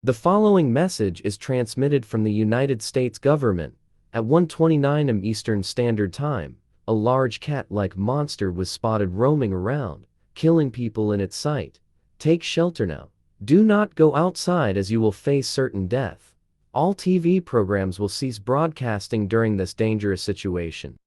The following message is transmitted from the United States government. At 1:29 am Eastern Standard Time, a large cat-like monster was spotted roaming around, killing people in its sight. Take shelter now. Do not go outside as you will face certain death. All TV programs will cease broadcasting during this dangerous situation.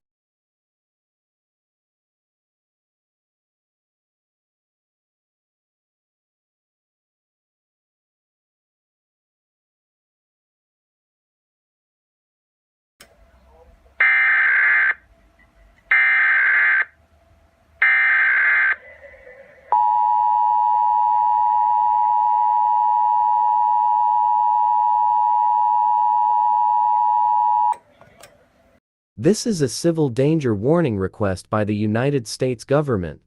This is a civil danger warning request by the United States government.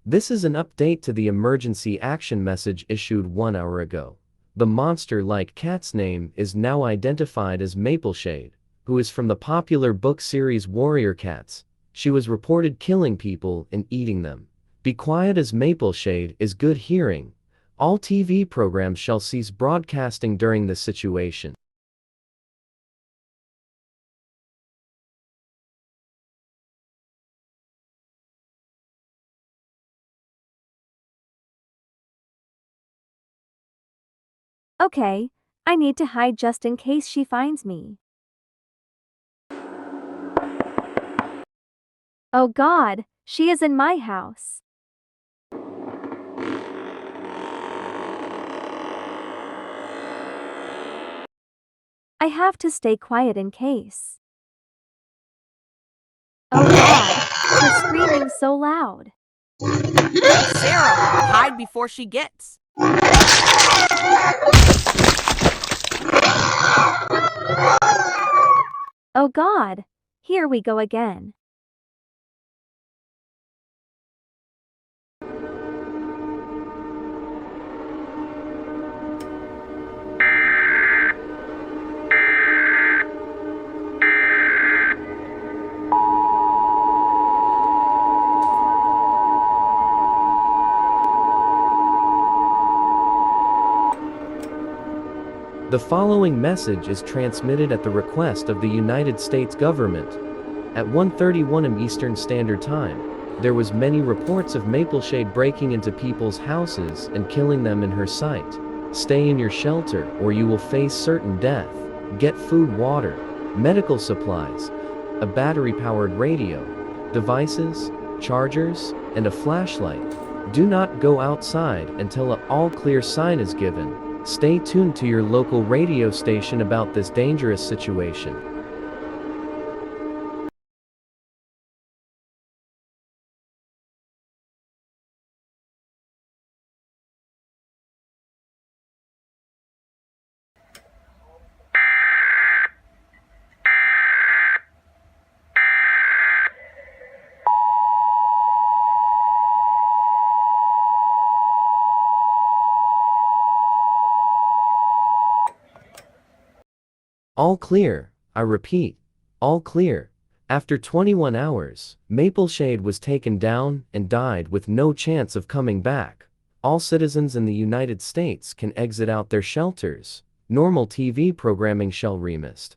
This is an update to the emergency action message issued 1 hour ago. The monster-like cat's name is now identified as Mapleshade, who is from the popular book series Warrior Cats. She was reported killing people and eating them. Be quiet as Mapleshade is good hearing. All TV programs shall cease broadcasting during this situation. Okay, I need to hide just in case she finds me. Oh God, she is in my house. I have to stay quiet in case. Oh God, she's screaming so loud. Sarah, hide before she gets. Oh God, here we go again. The following message is transmitted at the request of the United States government. At 1:31 am Eastern Standard Time, there was many reports of Mapleshade breaking into people's houses and killing them in her sight. Stay in your shelter or you will face certain death. Get food, water, medical supplies, a battery-powered radio, devices, chargers, and a flashlight. Do not go outside until an all-clear sign is given. Stay tuned to your local radio station about this dangerous situation. All clear, I repeat, all clear. After 21 hours, Mapleshade was taken down and died with no chance of coming back. All citizens in the United States can exit out their shelters. Normal TV programming shall remist.